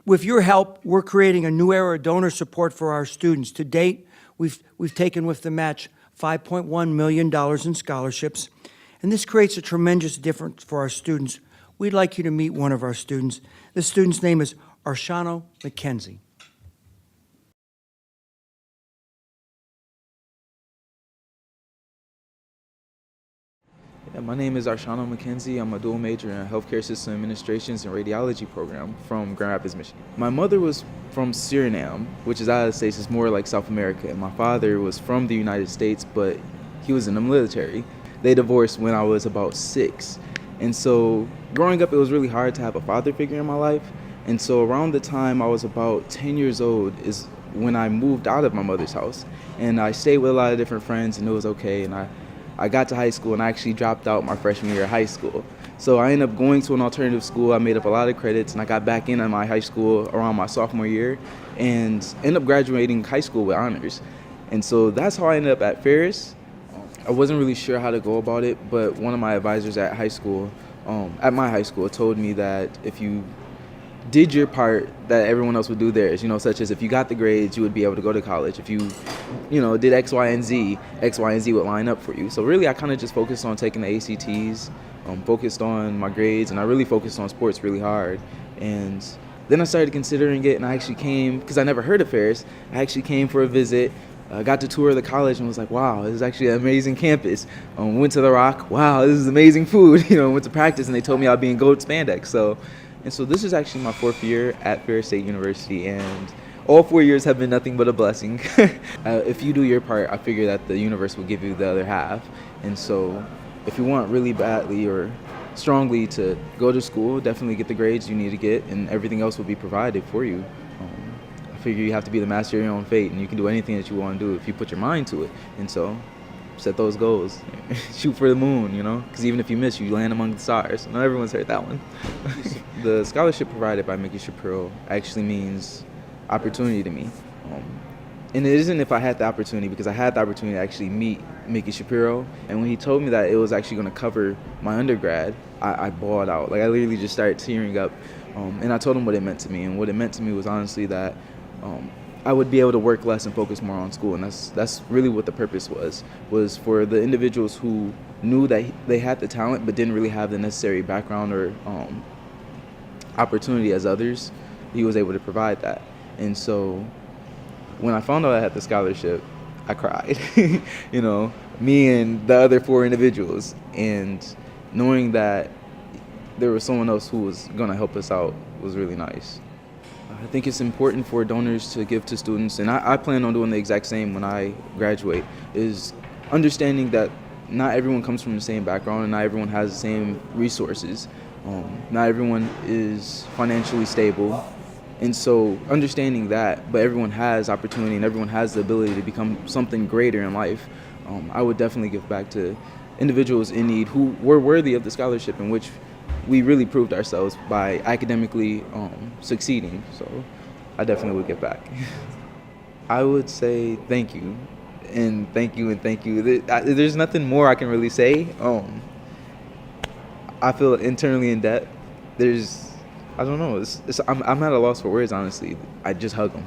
With your help, we're creating a new era of donor support for our students. To date, we've taken with the match $5.1 million in scholarships, and this creates a tremendous difference for our students. We'd like you to meet one of our students. This student's name is Arshano McKenzie. Yeah, my name is Arshano McKenzie. I'm a dual major in Healthcare System Administrations and Radiology program from Grand Rapids, Michigan. My mother was from Suriname, which is out of the States. It's more like South America. And my father was from the United States, but he was in the military. They divorced when I was about 6. And so growing up, it was really hard to have a father figure in my life. And so around the time I was about 10 years old is when I moved out of my mother's house. And I stayed with a lot of different friends, and it was okay. And I got to high school, and I actually dropped out my freshman year of high school. So I ended up going to an alternative school. I made up a lot of credits, and I got back into my high school around my sophomore year and ended up graduating high school with honors. And so that's how I ended up at Ferris. I wasn't really sure how to go about it, but one of my advisors at my high school told me that if you did your part, that everyone else would do theirs, such as if you got the grades, you would be able to go to college. If you did X, Y, and Z would line up for you. So really, I kind of just focused on taking the ACTs, focused on my grades, and I really focused on sports really hard. And then I started considering it, and I actually came, because I never heard of Ferris, I actually came for a visit. Got to tour the college and was like, wow, this is actually an amazing campus. Went to the Rock, wow, this is amazing food. Went to practice, and they told me I'd be in gold spandex. So this is actually my 4th year at Ferris State University, and all 4 years have been nothing but a blessing. If you do your part, I figure that the universe will give you the other half. And so if you want really badly or strongly to go to school, definitely get the grades you need to get, and everything else will be provided for you. I figure you have to be the master of your own fate, and you can do anything that you want to do if you put your mind to it. And so set those goals. Shoot for the moon, because even if you miss, you land among the stars. Not everyone's heard that one. The scholarship provided by Mickey Shapiro actually means opportunity to me. And it isn't if I had the opportunity, because I had the opportunity to actually meet Mickey Shapiro. And when he told me that it was actually going to cover my undergrad, I bawled out. Like, I literally just started tearing up. And I told him what it meant to me. And what it meant to me was honestly that I would be able to work less and focus more on school. And that's really what the purpose was for the individuals who knew that they had the talent but didn't really have the necessary background or opportunity as others. He was able to provide that. And so when I found out I had the scholarship, I cried. Me and the other 4 individuals. And knowing that there was someone else who was going to help us out was really nice. I think it's important for donors to give to students, and I plan on doing the exact same when I graduate, is understanding that not everyone comes from the same background and not everyone has the same resources. Not everyone is financially stable. And so understanding that, but everyone has opportunity and everyone has the ability to become something greater in life, I would definitely give back to individuals in need who were worthy of the scholarship, in which we really proved ourselves by academically succeeding. So I definitely would give back. I would say thank you, and thank you, and thank you. There's nothing more I can really say. I feel internally in debt. I don't know. I'm at a loss for words, honestly. I just hug them.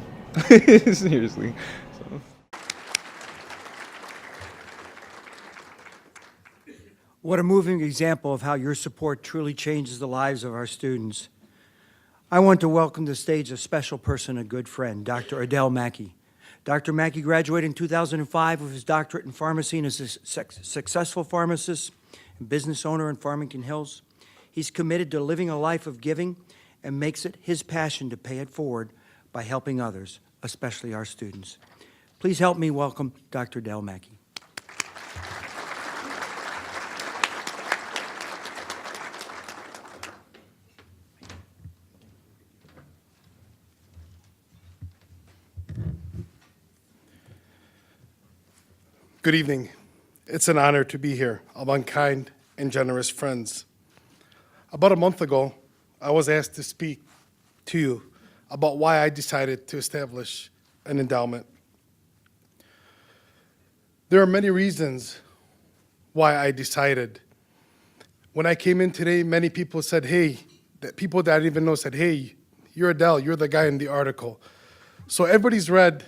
Seriously. So. What a moving example of how your support truly changes the lives of our students. I want to welcome to the stage a special person, a good friend, Dr. Adele Mackey. Dr. Mackey graduated in 2005 with his doctorate in pharmacy and is a successful pharmacist and business owner in Farmington Hills. He's committed to living a life of giving and makes it his passion to pay it forward by helping others, especially our students. Please help me welcome Dr. Adele Mackey. Good evening. It's an honor to be here among kind and generous friends. About a month ago, I was asked to speak to you about why I decided to establish an endowment. There are many reasons why I decided. When I came in today, many people said, hey, that people that I didn't even know said, hey, you're Adele, you're the guy in the article. So everybody's read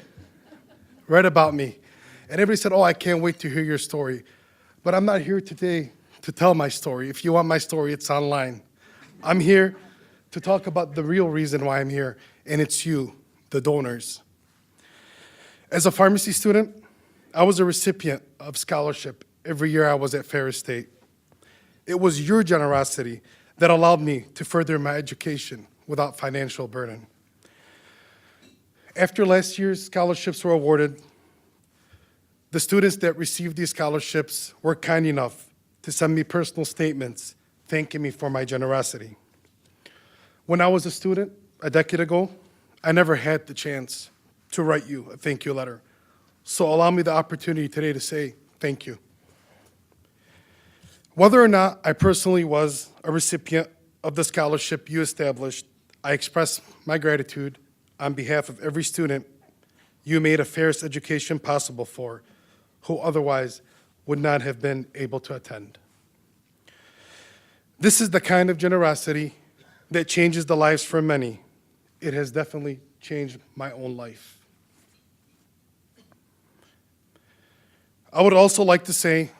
about me. And everybody said, oh, I can't wait to hear your story. But I'm not here today to tell my story. If you want my story, it's online. I'm here to talk about the real reason why I'm here, and it's you, the donors. As a pharmacy student, I was a recipient of scholarship every year I was at Ferris State. It was your generosity that allowed me to further my education without financial burden. After last year's scholarships were awarded, the students that received these scholarships were kind enough to send me personal statements thanking me for my generosity. When I was a student a decade ago, I never had the chance to write you a thank you letter. So allow me the opportunity today to say thank you. Whether or not I personally was a recipient of the scholarship you established, I express my gratitude on behalf of every student you made a Ferris education possible for, who otherwise would not have been able to attend. This is the kind of generosity that changes the lives for many. It has definitely changed my own life. I would also like to say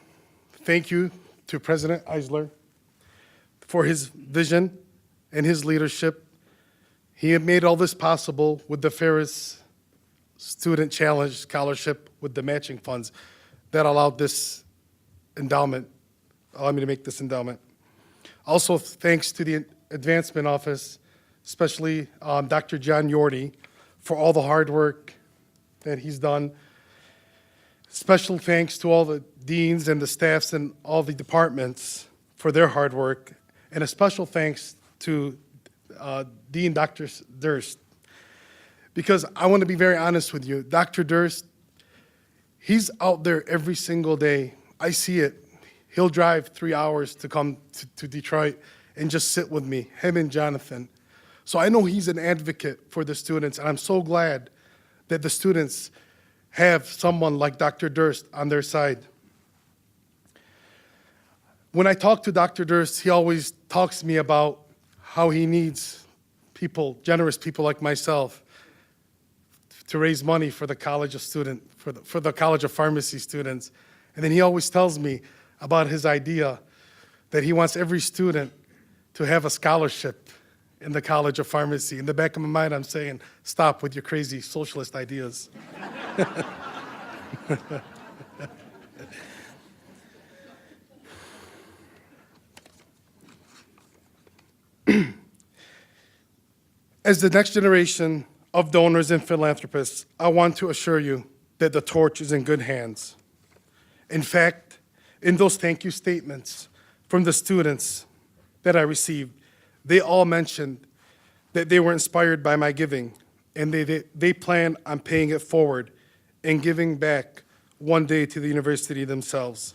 thank you to President Eisler for his vision and his leadership. He had made all this possible with the Ferris Student Challenge Scholarship with the matching funds that allowed this endowment, allowed me to make this endowment. Also, thanks to the Advancement Office, especially Dr. John Yorty, for all the hard work that he's done. Special thanks to all the deans and the staffs and all the departments for their hard work. And a special thanks to Dean Dr. Durst. Because I want to be very honest with you, Dr. Durst, he's out there every single day. I see it. He'll drive 3 hours to come to Detroit and just sit with me, him and Jonathan. So I know he's an advocate for the students, and I'm so glad that the students have someone like Dr. Durst on their side. When I talk to Dr. Durst, he always talks to me about how he needs people, generous people like myself, to raise money for the College of for the College of Pharmacy students. And then he always tells me about his idea that he wants every student to have a scholarship in the College of Pharmacy. In the back of my mind, I'm saying, stop with your crazy socialist ideas. As the next generation of donors and philanthropists, I want to assure you that the torch is in good hands. In fact, in those thank you statements from the students that I received, they all mentioned that they were inspired by my giving, and they plan on paying it forward and giving back one day to the university themselves.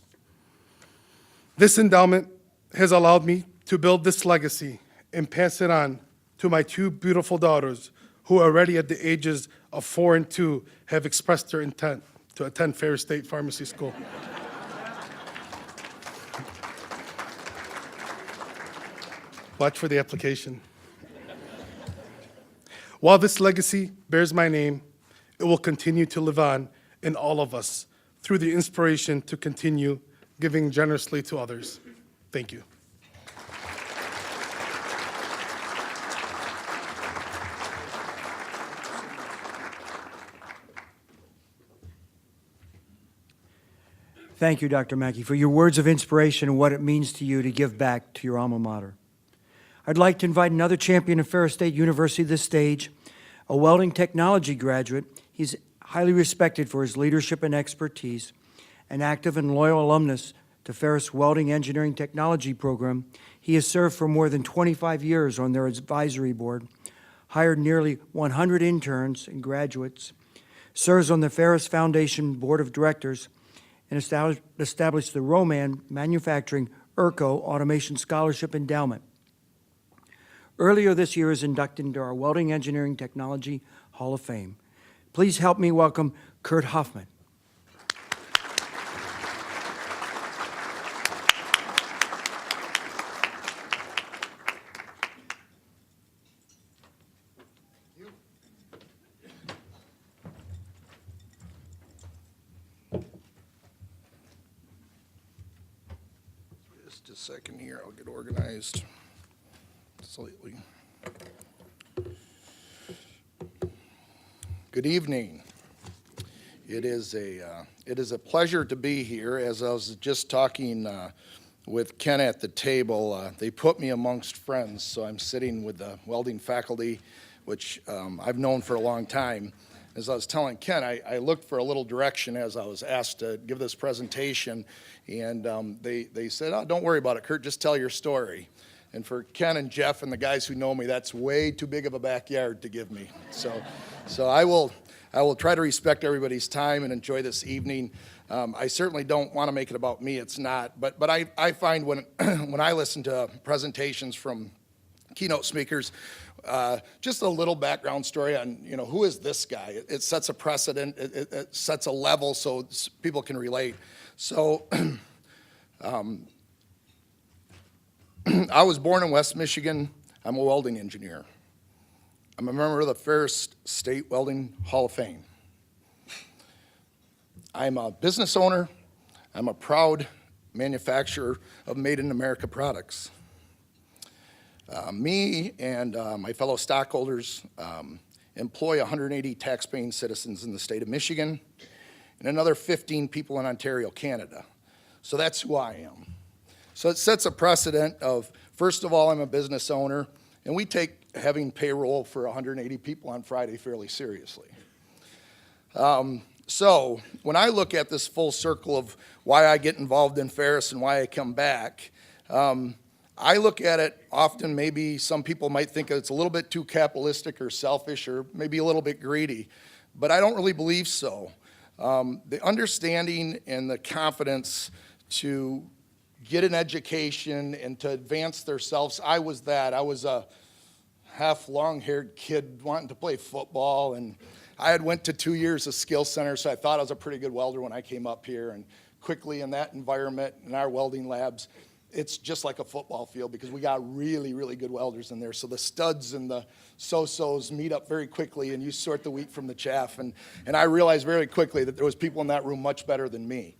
This endowment has allowed me to build this legacy and pass it on to my two beautiful daughters, who already at the ages of 4 and 2 have expressed their intent to attend Ferris State Pharmacy School. Watch for the application. While this legacy bears my name, it will continue to live on in all of us through the inspiration to continue giving generously to others. Thank you. Thank you, Dr. Mackey, for your words of inspiration and what it means to you to give back to your alma mater. I'd like to invite another champion of Ferris State University to this stage, a welding technology graduate. He's highly respected for his leadership and expertise, an active and loyal alumnus to Ferris Welding Engineering Technology Program. He has served for more than 25 years on their advisory board, hired nearly 100 interns and graduates, serves on the Ferris Foundation Board of Directors, and established the Roman Manufacturing ERCO Automation Scholarship Endowment. Earlier this year is inducted into our Welding Engineering Technology Hall of Fame. Please help me welcome Kurt Hoffman. a second here. I'll get organized slightly. Good evening. It is a pleasure to be here. As I was just talking with Ken at the table, they put me amongst friends, so I'm sitting with the welding faculty, which I've known for a long time. As I was telling Ken, I looked for a little direction as I was asked to give this presentation, and they said, "Oh, don't worry about it, Kurt, just tell your story." And for Ken and Jeff and the guys who know me, that's way too big of a backyard to give me. So I will try to respect everybody's time and enjoy this evening. I certainly don't want to make it about me, it's not, but I find when when I listen to presentations from keynote speakers, just a little background story on, who is this guy? It sets a precedent, it sets a level so people can relate. So I was born in West Michigan. I'm a welding engineer. I'm a member of the Ferris State Welding Hall of Fame. I'm a business owner. I'm a proud manufacturer of Made in America products. Me and my fellow stockholders employ 180 tax-paying citizens in the state of Michigan and another 15 people in Ontario, Canada. So that's who I am. So it sets a precedent of, first of all, I'm a business owner, and we take having payroll for 180 people on Friday fairly seriously. So when I look at this full circle of why I get involved in Ferris and why I come back, I look at it often, maybe some people might think it's a little bit too capitalistic or selfish or maybe a little bit greedy, but I don't really believe so. The understanding and the confidence to get an education and to advance themselves, I was that. I was a half long-haired kid wanting to play football, and I had went to 2 years of skill center, so I thought I was a pretty good welder when I came up here, and quickly in that environment, in our welding labs, it's just like a football field because we got really, really good welders in there. So the studs and the so-sos meet up very quickly, and you sort the wheat from the chaff. And I realized very quickly that there was people in that room much better than me.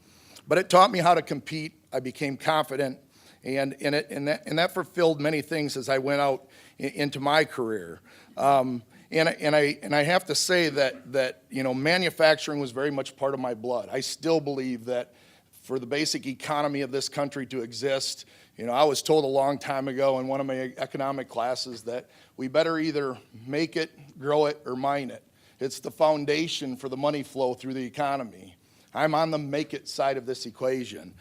But it taught me how to compete. I became confident, and that fulfilled many things as I went out into my career. And I have to say that manufacturing was very much part of my blood. I still believe that for the basic economy of this country to exist, I was told a long time ago in one of my economic classes that we better either make it, grow it, or mine it. It's the foundation for the money flow through the economy. I'm on the make it side of this equation.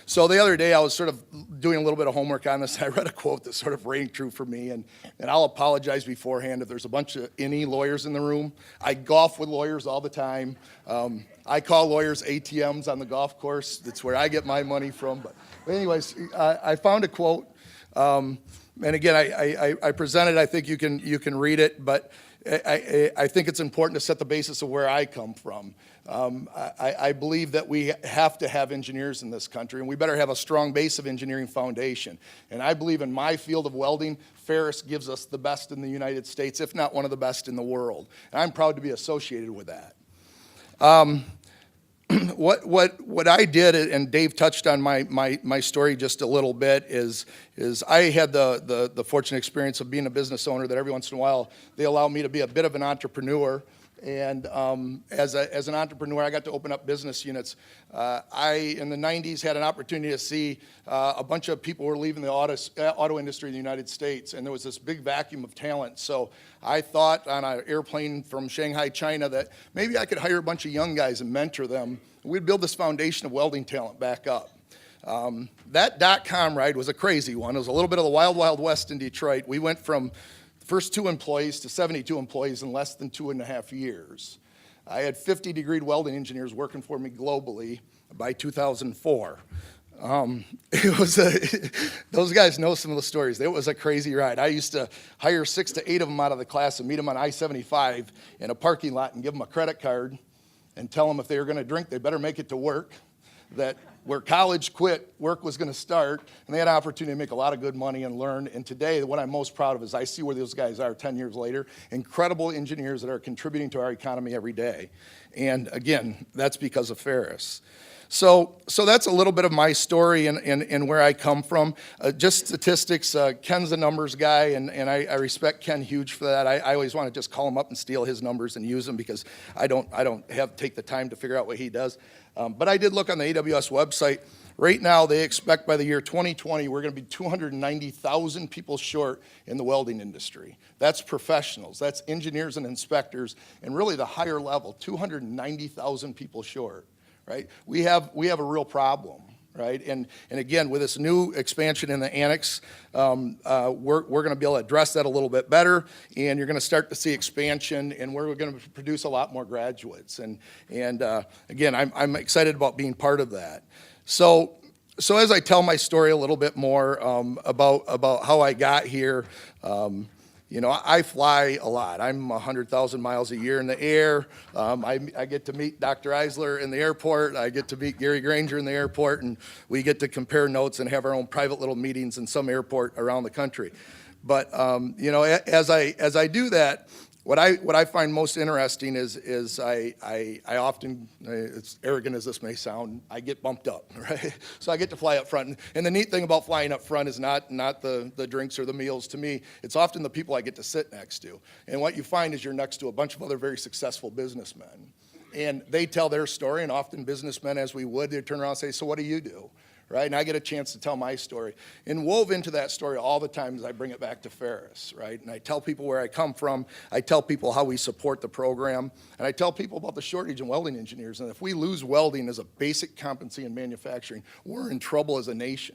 So the other day I was sort of doing a little bit of homework on this. I read a quote that sort of rang true for me, and I'll apologize beforehand if there's a bunch of any lawyers in the room. I golf with lawyers all the time. I call lawyers ATMs on the golf course. That's where I get my money from. But anyways, I found a quote, and again, I presented. I think you can read it, but I think it's important to set the basis of where I come from. I believe that we have to have engineers in this country, and we better have a strong base of engineering foundation. And I believe in my field of welding, Ferris gives us the best in the United States, if not one of the best in the world. And I'm proud to be associated with that. What I did, and Dave touched on my story just a little bit, is I had the fortunate experience of being a business owner that every once in a while they allow me to be a bit of an entrepreneur. And as an entrepreneur, I got to open up business units. I, in the 90s, had an opportunity to see a bunch of people were leaving the auto industry in the United States, and there was this big vacuum of talent. So I thought on an airplane from Shanghai, China, that maybe I could hire a bunch of young guys and mentor them. We'd build this foundation of welding talent back up. That dot-com ride was a crazy one. It was a little bit of the wild, wild west in Detroit. We went from first 2 employees to 72 employees in less than 2.5 years. I had 50 degreed welding engineers working for me globally by 2004. Those guys know some of the stories. It was a crazy ride. I used to hire 6 to 8 of them out of the class and meet them on I-75 in a parking lot and give them a credit card and tell them if they were going to drink, they better make it to work, that where college quit, work was going to start, and they had an opportunity to make a lot of good money and learn. And today, what I'm most proud of is I see where those guys are 10 years later, incredible engineers that are contributing to our economy every day. And again, that's because of Ferris. So that's a little bit of my story and where I come from. Just statistics, Ken's a numbers guy, and I respect Ken huge for that. I always want to just call him up and steal his numbers and use them because I don't take the time to figure out what he does. But I did look on the AWS website. Right now, they expect by the year 2020, we're going to be 290,000 people short in the welding industry. That's professionals, that's engineers and inspectors, and really the higher level, 290,000 people short, right? We have a real problem, right? And again, with this new expansion in the annex, we're going to be able to address that a little bit better, and you're going to start to see expansion, and we're going to produce a lot more graduates. And again, I'm excited about being part of that. So as I tell my story a little bit more about how I got here, you know, I fly a lot. I'm 100,000 miles a year in the air. I get to meet Dr. Eisler in the airport. I get to meet Gary Granger in the airport, and we get to compare notes and have our own private little meetings in some airport around the country. But you know, as I do that, what I find most interesting is I often, as arrogant as this may sound, I get bumped up, right? So I get to fly up front. And the neat thing about flying up front is not the drinks or the meals. To me, it's often the people I get to sit next to. And what you find is you're next to a bunch of other very successful businessmen. And they tell their story, and often businessmen, as we would, they turn around and say, so what do you do? Right? And I get a chance to tell my story. And wove into that story all the time is I bring it back to Ferris, right? And I tell people where I come from. I tell people how we support the program. And I tell people about the shortage in welding engineers. And if we lose welding as a basic competency in manufacturing, we're in trouble as a nation.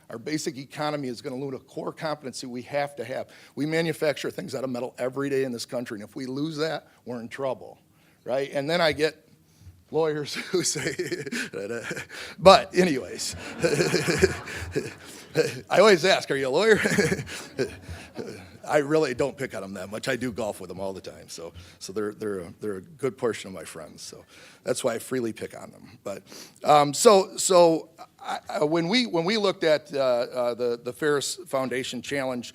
Our basic economy is going to lose a core competency we have to have. We manufacture things out of metal every day in this country. And if we lose that, we're in trouble, right? And then I get lawyers who say, but anyways, I always ask, are you a lawyer? I really don't pick on them that much. I do golf with them all the time, so they're a good portion of my friends. So that's why I freely pick on them. But when we looked at the Ferris Foundation Challenge,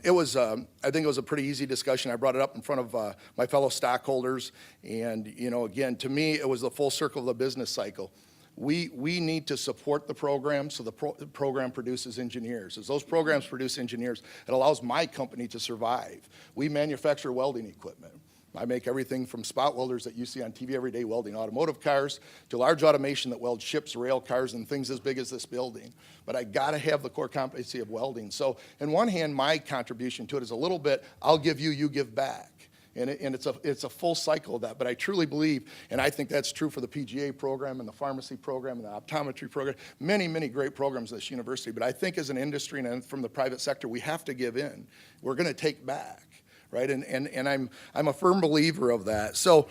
it was I think it was a pretty easy discussion. I brought it up in front of my fellow stockholders, and you know, again, to me, it was the full circle of the business cycle. We need to support the program so the program produces engineers. As those programs produce engineers, it allows my company to survive. We manufacture welding equipment. I make everything from spot welders that you see on TV every day welding automotive cars to large automation that welds ships, rail cars, and things as big as this building. But I got to have the core competency of welding. So in one hand, my contribution to it is a little bit, I'll give you, you give back. And it's a full cycle of that. But I truly believe, and I think that's true for the PGA program and the pharmacy program and the optometry program, many, many great programs at this university. But I think as an industry and from the private sector, we have to give in. We're going to take back, right? And I'm a firm believer of that. So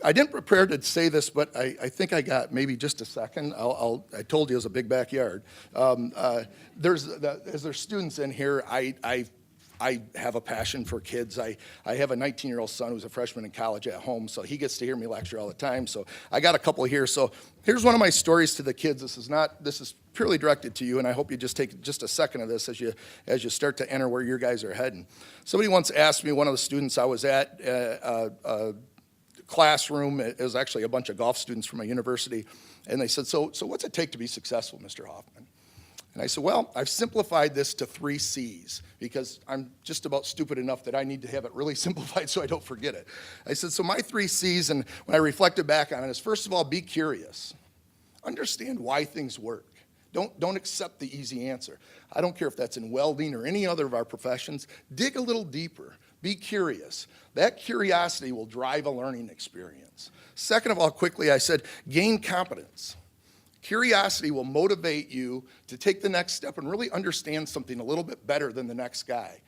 I didn't prepare to say this, but I think I got maybe just a second. I told you it was a big backyard. As there's students in here, I have a passion for kids. I have a 19-year-old son who's a freshman in college at home, so he gets to hear me lecture all the time. So I got a couple here. So here's one of my stories to the kids. This is purely directed to you, and I hope you just take just a second of this as you start to enter where your guys are heading. Somebody once asked me, one of the students I was at, a classroom, it was actually a bunch of golf students from a university, and they said, so what's it take to be successful, Mr. Hoffman? And I said, well, I've simplified this to 3 C's because I'm just about stupid enough that I need to have it really simplified so I don't forget it. I said, so my 3 C's, and when I reflected back on it, is first of all, be curious. Understand why things work. Don't accept the easy answer. I don't care if that's in welding or any other of our professions. Dig a little deeper. Be curious. That curiosity will drive a learning experience. Second of all, quickly, I said, gain competence. Curiosity will motivate you to take the next step and really understand something a little bit better than the next guy.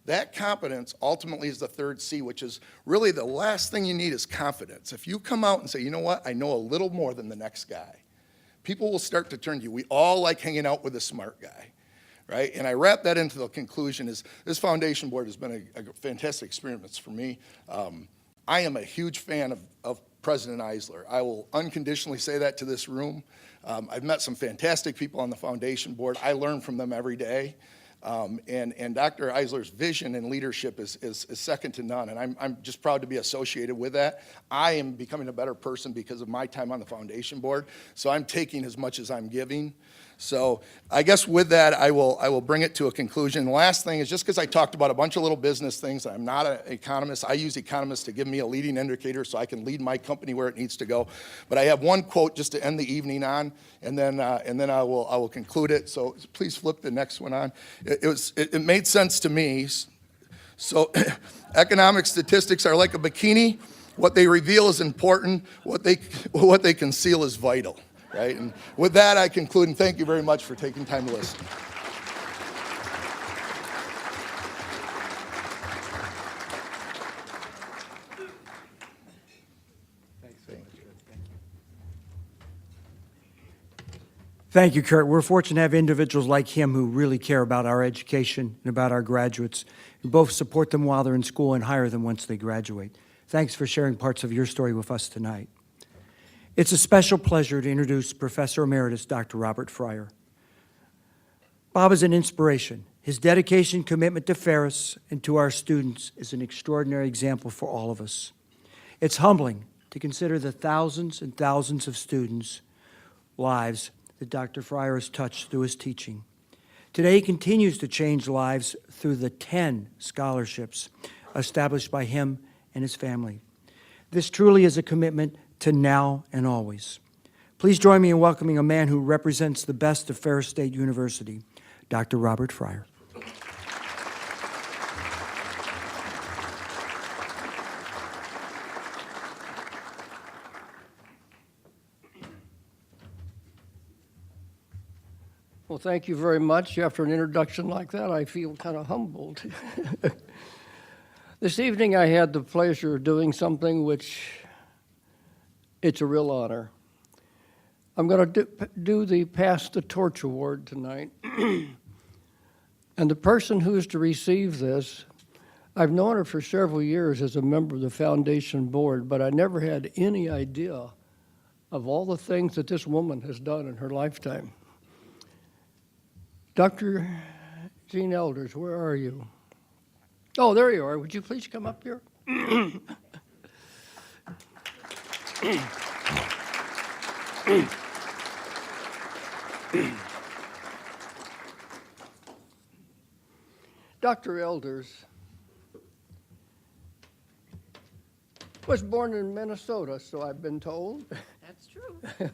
That competence ultimately is the 3rd C, which is really the last thing you need is confidence. If you come out and say, you know what, I know a little more than the next guy, people will start to turn to you. We all like hanging out with a smart guy, right? And I wrap that into the conclusion is this foundation board has been a fantastic experience for me. I am a huge fan of President Eisler. I will unconditionally say that to this room. I've met some fantastic people on the foundation board. I learn from them every day. And Dr. Eisler's vision and leadership is second to none, and I'm just proud to be associated with that. I am becoming a better person because of my time on the foundation board, so I'm taking as much as I'm giving. So I guess with that, I will bring it to a conclusion. The last thing is, just because I talked about a bunch of little business things, I'm not an economist. I use economists to give me a leading indicator so I can lead my company where it needs to go. But I have one quote just to end the evening on, and then I will conclude it. So please flip the next one on. It made sense to me. So economic statistics are like a bikini. What they reveal is important. What they conceal is vital. Right? And with that, I conclude, and thank you very much for taking time to listen. Thank you, Kurt. We're fortunate to have individuals like him who really care about our education and about our graduates, who both support them while they're in school and hire them once they graduate. Thanks for sharing parts of your story with us tonight. It's a special pleasure to introduce Professor Emeritus Dr. Robert Fryer. Bob is an inspiration. His dedication, commitment to Ferris and to our students is an extraordinary example for all of us. It's humbling to consider the thousands and thousands of students' lives that Dr. Fryer has touched through his teaching. Today, he continues to change lives through the 10 scholarships established by him and his family. This truly is a commitment to now and always. Please join me in welcoming a man who represents the best of Ferris State University, Dr. Robert Fryer. Well, thank you very much. After an introduction like that, I feel kind of humbled. This evening, I had the pleasure of doing something which it's a real honor. I'm going to do the Pass the Torch Award tonight. And the person who is to receive this, I've known her for several years as a member of the foundation board, but I never had any idea of all the things that this woman has done in her lifetime. Dr. Jean Elders, where are you? Oh, there you are. Would you please come up here? Dr. Elders was born in Minnesota, so I've been told. That's true.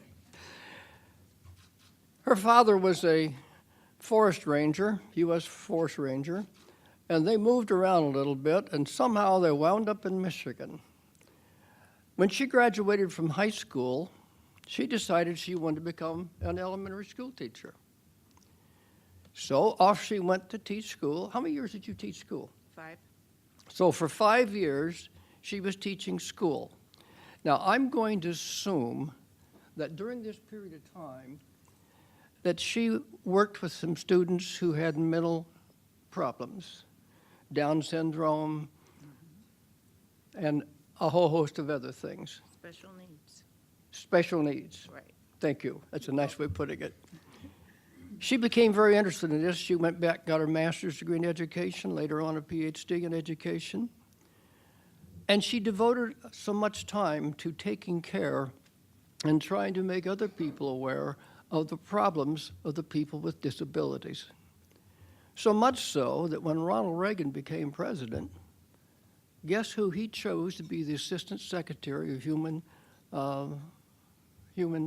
Her father was a forest ranger, U.S. Forest Ranger, and they moved around a little bit, and somehow they wound up in Michigan. When she graduated from high school, she decided she wanted to become an elementary school teacher. So off she went to teach school. How many years did you teach school? 5. So for 5 years, she was teaching school. Now, I'm going to assume that during this period of time, that she worked with some students who had mental problems, Down syndrome, and a whole host of other things. Special needs. Special needs. Right. Thank you. That's a nice way of putting it. She became very interested in this. She went back, got her master's degree in education, later on a PhD in education. And she devoted so much time to taking care and trying to make other people aware of the problems of the people with disabilities. So much so that when Ronald Reagan became president, guess who he chose to be the Assistant Secretary of Human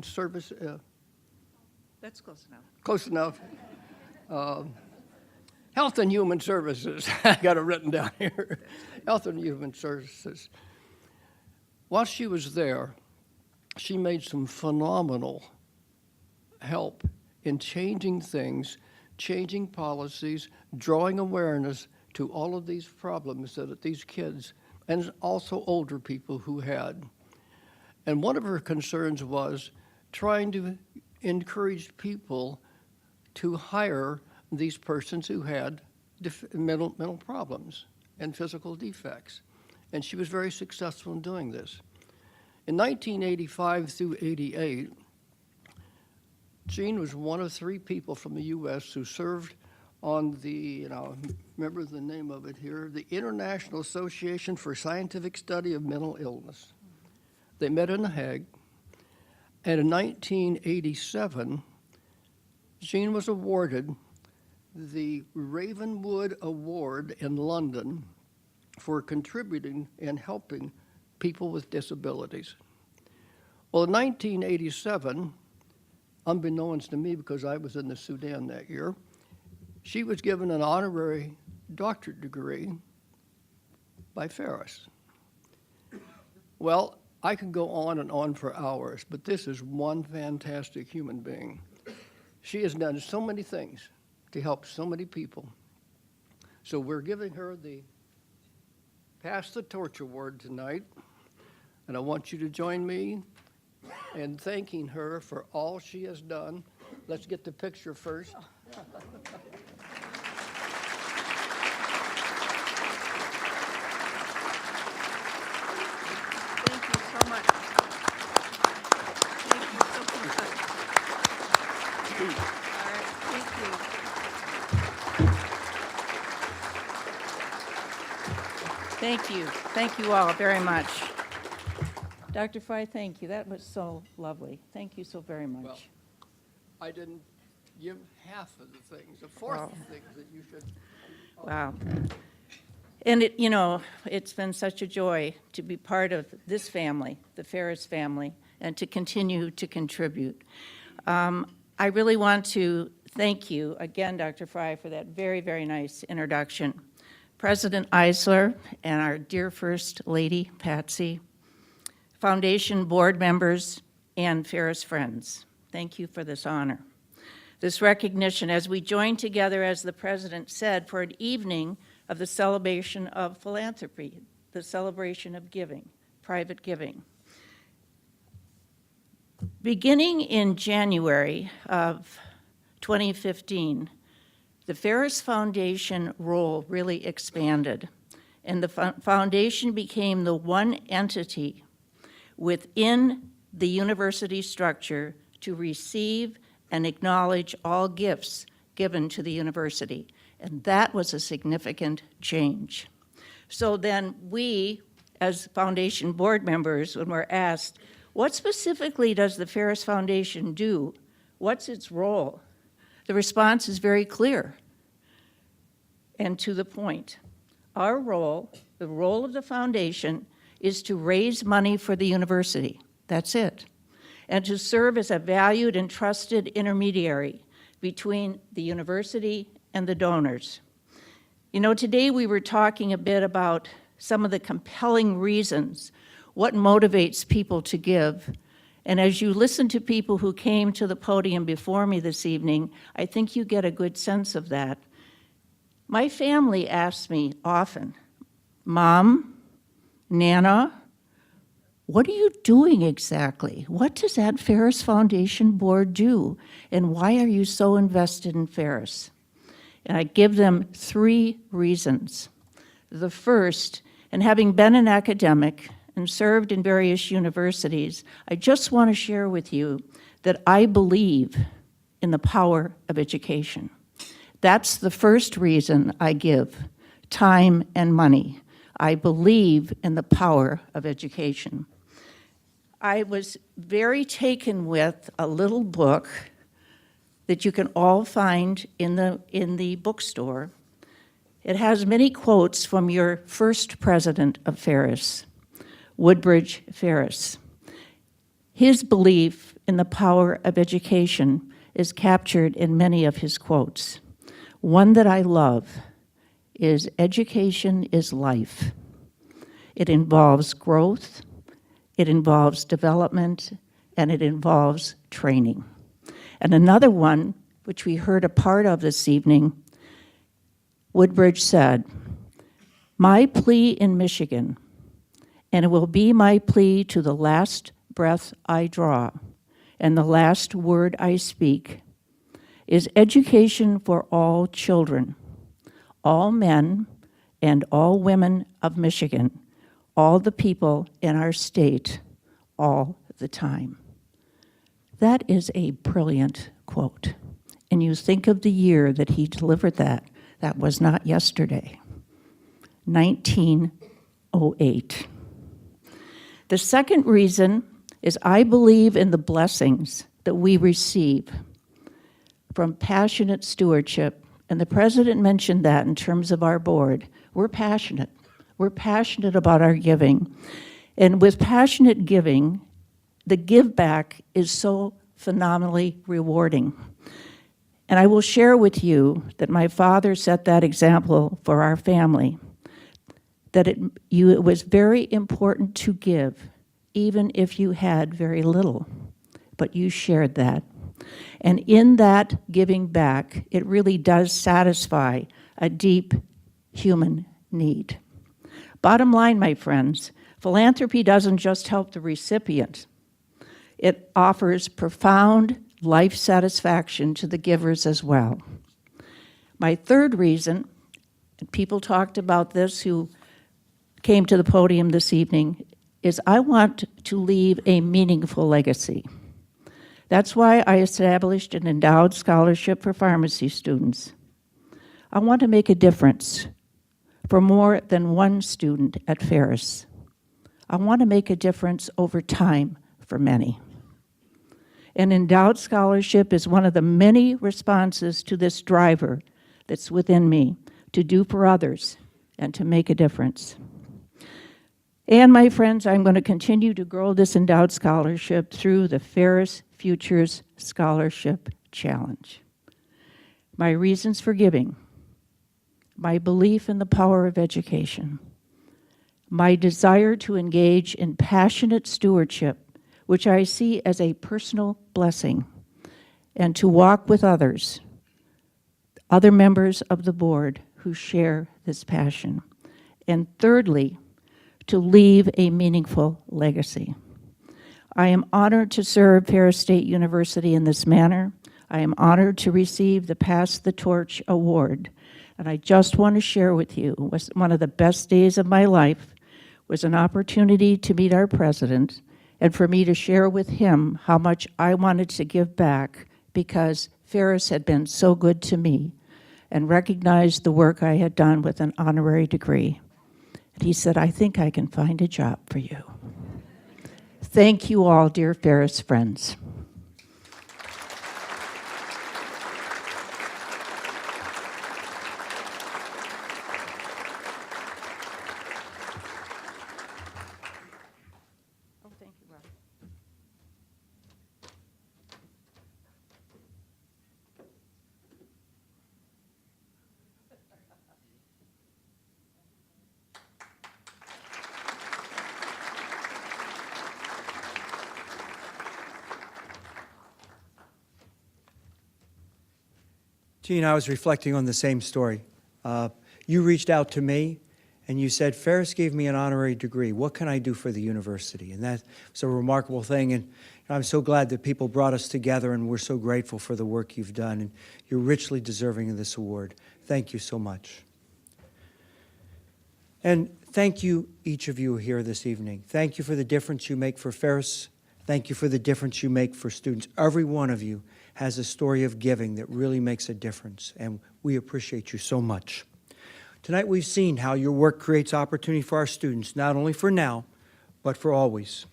Service? That's close enough. Close enough. Health and Human Services. I got it written down here. Health and Human Services. While she was there, she made some phenomenal help in changing things, changing policies, drawing awareness to all of these problems that these kids, and also older people who had. And one of her concerns was trying to encourage people to hire these persons who had mental problems and physical defects. And she was very successful in doing this. In 1985 through 88, Jean was one of 3 people from the U.S. who served on the, and I'll remember the name of it here, the International Association for Scientific Study of Mental Illness. They met in The Hague, and in 1987, Jean was awarded the Ravenwood Award in London for contributing and helping people with disabilities. Well, in 1987, unbeknownst to me because I was in the Sudan that year, she was given an honorary doctorate degree by Ferris. Well, I could go on and on for hours, but this is one fantastic human being. She has done so many things to help so many people. So we're giving her the Pass the Torch Award tonight, and I want you to join me in thanking her for all she has done. Let's get the picture first. Thank you so much. Thank you so much. All right, thank you. Thank you. Thank you all very much. Dr. Fry, thank you. That was so lovely. Thank you so very much. Well, I didn't give half of the things, a fourth of the things that you should. Wow. And it, you know, it's been such a joy to be part of this family, the Ferris family, and to continue to contribute. I really want to thank you again, Dr. Fry, for that very, very nice introduction. President Eisler and our dear First Lady, Patsy, Foundation board members, and Ferris friends, thank you for this honor. This recognition as we join together, as the President said, for an evening of the celebration of philanthropy, the celebration of giving, private giving. Beginning in January of 2015, the Ferris Foundation role really expanded, and the foundation became the one entity within the university structure to receive and acknowledge all gifts given to the university. And that was a significant change. So then we, as foundation board members, when we're asked, what specifically does the Ferris Foundation do? What's its role? The response is very clear and to the point. Our role, the role of the foundation, is to raise money for the university. That's it. And to serve as a valued and trusted intermediary between the university and the donors. You know, today we were talking a bit about some of the compelling reasons, what motivates people to give. And as you listen to people who came to the podium before me this evening, I think you get a good sense of that. My family asks me often, Mom, Nana, what are you doing exactly? What does that Ferris Foundation board do? And why are you so invested in Ferris? And I give them 3 reasons. The first, and having been an academic and served in various universities, I just want to share with you that I believe in the power of education. That's the first reason I give, time and money. I believe in the power of education. I was very taken with a little book that you can all find in the bookstore. It has many quotes from your first president of Ferris, Woodbridge Ferris. His belief in the power of education is captured in many of his quotes. One that I love is, education is life. It involves growth, it involves development, and it involves training. And another one, which we heard a part of this evening, Woodbridge said, my plea in Michigan, and it will be my plea to the last breath I draw and the last word I speak, is education for all children, all men and all women of Michigan, all the people in our state, all the time. That is a brilliant quote. and you think of the year that he delivered that, that was not yesterday, 1908. The second reason is I believe in the blessings that we receive from passionate stewardship. And the president mentioned that in terms of our board. We're passionate. We're passionate about our giving. And with passionate giving, the give back is so phenomenally rewarding. And I will share with you that my father set that example for our family, that it was very important to give, even if you had very little, but you shared that. And in that giving back, it really does satisfy a deep human need. Bottom line, my friends, philanthropy doesn't just help the recipient. It offers profound life satisfaction to the givers as well. My third reason, and people talked about this who came to the podium this evening, is I want to leave a meaningful legacy. That's why I established an endowed scholarship for pharmacy students. I want to make a difference for more than one student at Ferris. I want to make a difference over time for many. An endowed scholarship is one of the many responses to this driver that's within me to do for others and to make a difference. And my friends, I'm going to continue to grow this endowed scholarship through the Ferris Futures Scholarship Challenge. My reasons for giving, my belief in the power of education, my desire to engage in passionate stewardship, which I see as a personal blessing, and to walk with others, other members of the board who share this passion. And thirdly, to leave a meaningful legacy. I am honored to serve Ferris State University in this manner. I am honored to receive the Pass the Torch Award. And I just want to share with you, was one of the best days of my life was an opportunity to meet our president and for me to share with him how much I wanted to give back because Ferris had been so good to me and recognized the work I had done with an honorary degree. And he said, I think I can find a job for you. Thank you all, dear Ferris friends. Oh, thank you, Rob. Gene, I was reflecting on the same story. You reached out to me and you said, Ferris gave me an honorary degree. What can I do for the university? And that was a remarkable thing. And I'm so glad that people brought us together and we're so grateful for the work you've done. And you're richly deserving of this award. Thank you so much. And thank you, each of you here this evening. Thank you for the difference you make for Ferris. Thank you for the difference you make for students. Every one of you has a story of giving that really makes a difference, and we appreciate you so much. Tonight we've seen how your work creates opportunity for our students, not only for now, but for always.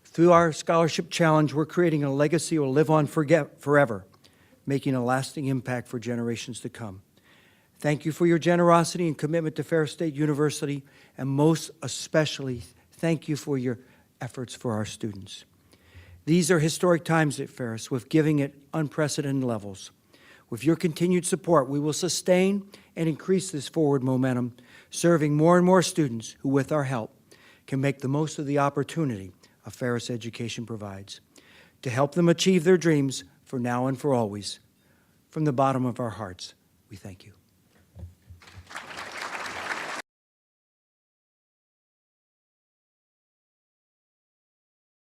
Through our scholarship challenge, we're creating a legacy that will live on forever, making a lasting impact for generations to come. Thank you for your generosity and commitment to Ferris State University, and most especially, thank you for your efforts for our students. These are historic times at Ferris, with giving at unprecedented levels. With your continued support, we will sustain and increase this forward momentum, serving more and more students who, with our help, can make the most of the opportunity a Ferris education provides, to help them achieve their dreams for now and for always. From the bottom of our hearts, we thank you.